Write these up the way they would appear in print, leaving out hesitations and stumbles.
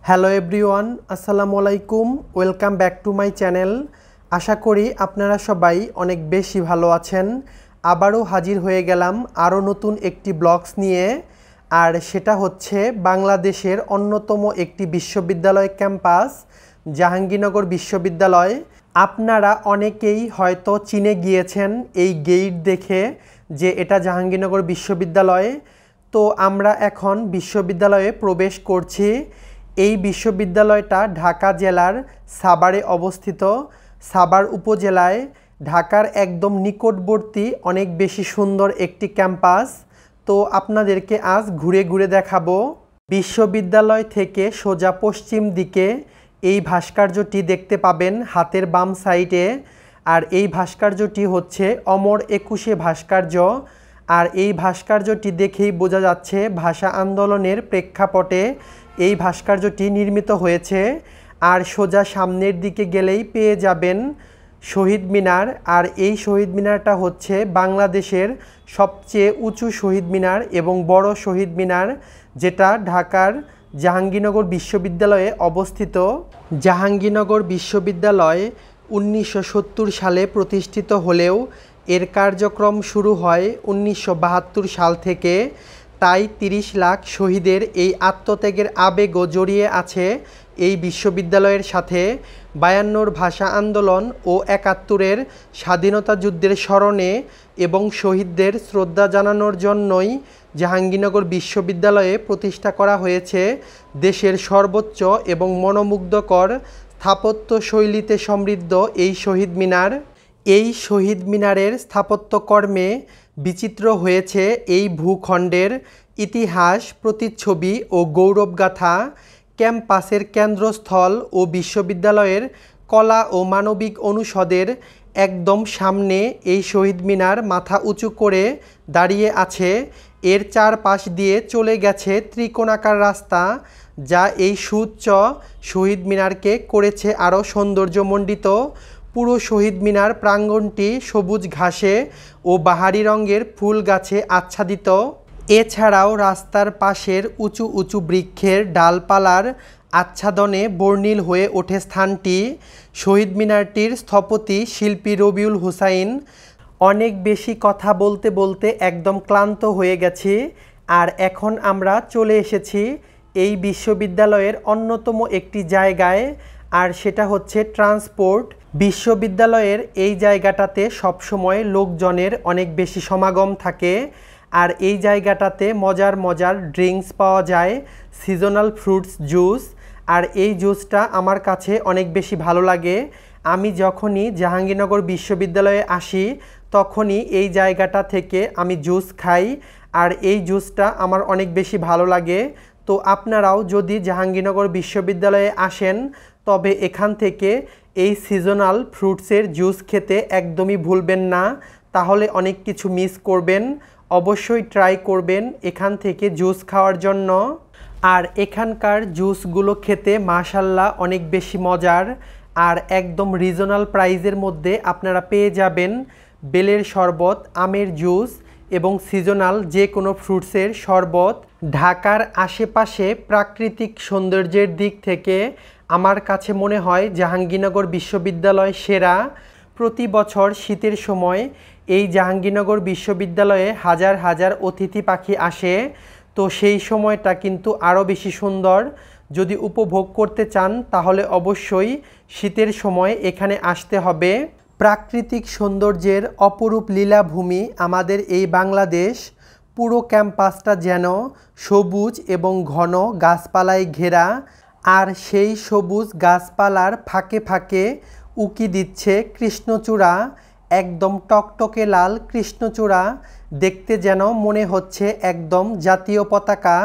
Hello everyone, আসসালামু আলাইকুম। Welcome back to my channel. আশা করি আপনারা সবাই অনেক বেশি ভালো আছেন। আবারও হাজির হয়ে গেলাম আরও নতুন একটি ব্লগস নিয়ে। আর সেটা হচ্ছে বাংলাদেশের অন্যতম একটি বিশ্ববিদ্যালয় ক্যাম্পাস, জাহাঙ্গীরনগর বিশ্ববিদ্যালয়। আপনারা অনেকেই হয়তো চিনে গিয়েছেন এই গেট দেখে যে এটা জাহাঙ্গীরনগর বিশ্ববিদ্যালয়। তো আমরা এখন বিশ্ববিদ্যালয়ে প্রবেশ করছি। এই বিশ্ববিদ্যালয়টা ঢাকা জেলার সাভারে অবস্থিত। সাভার উপজেলায় ঢাকার একদম নিকটবর্তী অনেক বেশি সুন্দর একটি ক্যাম্পাস। তো আপনাদেরকে আজ ঘুরে ঘুরে দেখাবো। বিশ্ববিদ্যালয় থেকে সোজা পশ্চিম দিকে এই ভাস্কর্যটি দেখতে পাবেন হাতের বাম সাইডে। আর এই ভাস্কর্যটি হচ্ছে অমর একুশে ভাস্কর্য। আর এই ভাস্কর্যটি দেখেই বোঝা যাচ্ছে ভাষা আন্দোলনের প্রেক্ষাপটে এই ভাস্কর্যটি নির্মিত হয়েছে। আর সোজা সামনের দিকে গেলেই পেয়ে যাবেন শহীদ মিনার। আর এই শহীদ মিনারটা হচ্ছে বাংলাদেশের সবচেয়ে উঁচু শহীদ মিনার এবং বড় শহীদ মিনার, যেটা ঢাকার জাহাঙ্গীরনগর বিশ্ববিদ্যালয়ে অবস্থিত। জাহাঙ্গীরনগর বিশ্ববিদ্যালয় 1970 সালে প্রতিষ্ঠিত হলেও এর কার্যক্রম শুরু হয় 1972 সাল থেকে। তাই 30 লাখ শহীদের এই আত্মত্যাগের আবেগও জড়িয়ে আছে এই বিশ্ববিদ্যালয়ের সাথে। 52 ভাষা আন্দোলন ও 71-এর স্বাধীনতা যুদ্ধের স্মরণে এবং শহীদদের শ্রদ্ধা জানানোর জন্যই জাহাঙ্গীরনগর বিশ্ববিদ্যালয়ে প্রতিষ্ঠা করা হয়েছে দেশের সর্বোচ্চ এবং মনোমুগ্ধকর স্থাপত্য শৈলীতে সমৃদ্ধ এই শহীদ মিনার। এই শহীদ মিনারের স্থাপত্যকর্মে বিচিত্র হয়েছে এই ভূখণ্ডের ইতিহাস, প্রতিচ্ছবি ও গৌরবগাথা। ক্যাম্পাসের কেন্দ্রস্থল ও বিশ্ববিদ্যালয়ের কলা ও মানবিক অনুষদের একদম সামনে এই শহীদ মিনার মাথা উঁচু করে দাঁড়িয়ে আছে। এর চারপাশ দিয়ে চলে গেছে ত্রিকোণাকার রাস্তা, যা এই সুউচ্চ শহীদ মিনারকে করেছে আরও সৌন্দর্যমণ্ডিত। পুরো শহীদ মিনার প্রাঙ্গণটি সবুজ ঘাসে ও বাহারি রঙের ফুল গাছে আচ্ছাদিত। এছাড়াও রাস্তার পাশের উঁচু উঁচু বৃক্ষের ডালপালার আচ্ছাদনে বর্ণিল হয়ে ওঠে স্থানটি। শহীদ মিনারটির স্থপতি শিল্পী রবিউল হুসাইন। অনেক বেশি কথা বলতে বলতে একদম ক্লান্ত হয়ে গেছি। আর এখন আমরা চলে এসেছি এই বিশ্ববিদ্যালয়ের অন্যতম একটি জায়গায়, আর সেটা হচ্ছে ট্রান্সপোর্ট। বিশ্ববিদ্যালয়ের এই জায়গাটাতে সবসময় লোকজনের অনেক বেশি সমাগম থাকে। আর এই জায়গাটাতে মজার মজার ড্রিঙ্কস পাওয়া যায়, সিজনাল ফ্রুটস জুস। আর এই জুসটা আমার কাছে অনেক বেশি ভালো লাগে। আমি যখনই জাহাঙ্গীরনগর বিশ্ববিদ্যালয়ে আসি তখনই এই জায়গাটা থেকে আমি জুস খাই। আর এই জুসটা আমার অনেক বেশি ভালো লাগে। তো আপনারাও যদি জাহাঙ্গীরনগর বিশ্ববিদ্যালয়ে আসেন তবে এখান থেকে এই সিজনাল ফ্রুটসের জুস খেতে একদমই ভুলবেন না, তাহলে অনেক কিছু মিস করবেন। অবশ্যই ট্রাই করবেন এখান থেকে জুস খাওয়ার জন্য। আর এখানকার জুসগুলো খেতে মাশাল্লাহ অনেক বেশি মজার। আর একদম রিজনাল প্রাইজের মধ্যে আপনারা পেয়ে যাবেন বেলের শরবত, আমের জুস এবং সিজনাল যে কোনো ফ্রুটসের শরবত। ঢাকার আশেপাশে প্রাকৃতিক সৌন্দর্যের দিক থেকে আমার কাছে মনে হয় জাহাঙ্গীরনগর বিশ্ববিদ্যালয় সেরা। প্রতি বছর শীতের সময় এই জাহাঙ্গীরনগর বিশ্ববিদ্যালয়ে হাজার হাজার অতিথি পাখি আসে। তো সেই সময়টা কিন্তু আরও বেশি সুন্দর। যদি উপভোগ করতে চান তাহলে অবশ্যই শীতের সময় এখানে আসতে হবে। প্রাকৃতিক সৌন্দর্যের অপরূপ লীলাভূমি আমাদের এই বাংলাদেশ। পুরো ক্যাম্পাসটা যেন সবুজ এবং ঘন গাছপালায় ঘেরা। আর সেই সবুজ গাছপালার ফাঁকে ফাঁকে উকি দিচ্ছে কৃষ্ণচূড়া, একদম টকটকে লাল কৃষ্ণচূড়া। দেখতে যেন মনে হচ্ছে একদম জাতীয় পতাকা।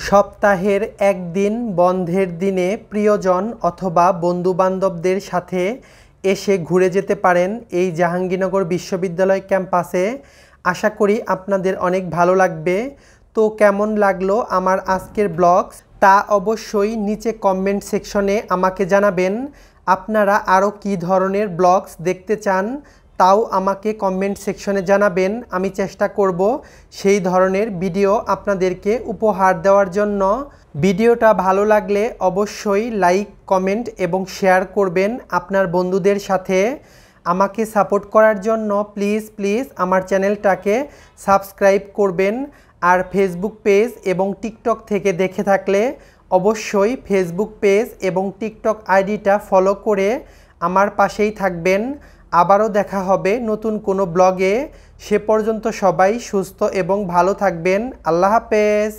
সপ্তাহের একদিন বন্ধের দিনে প্রিয়জন অথবা বন্ধুবান্ধবদের সাথে এসে ঘুরে যেতে পারেন এই জাহাঙ্গীরনগর বিশ্ববিদ্যালয় ক্যাম্পাসে। আশা করি আপনাদের অনেক ভালো লাগবে। তো কেমন লাগলো আমার আজকের ব্লগস তা অবশ্যই নিচে কমেন্ট সেকশনে আমাকে জানাবেন। আপনারা আরও কী ধরনের ব্লগস দেখতে চান তাও আমাকে কমেন্ট সেকশনে জানাবেন। আমি চেষ্টা করব সেই ধরনের ভিডিও আপনাদেরকে উপহার দেওয়ার জন্য। ভিডিওটা ভালো লাগলে অবশ্যই লাইক, কমেন্ট এবং শেয়ার করবেন আপনার বন্ধুদের সাথে। আমাকে সাপোর্ট করার জন্য প্লিজ আমার চ্যানেলটাকে সাবস্ক্রাইব করবেন। আর ফেসবুক পেজ এবং টিকটক থেকে দেখে থাকলে অবশ্যই ফেসবুক পেজ এবং টিকটক আইডিটা ফলো করে আমার পাশেই থাকবেন। আবারও দেখা হবে নতুন কোনো ব্লগে। সে পর্যন্ত সবাই সুস্থ এবং ভালো থাকবেন। আল্লাহ হাফেজ।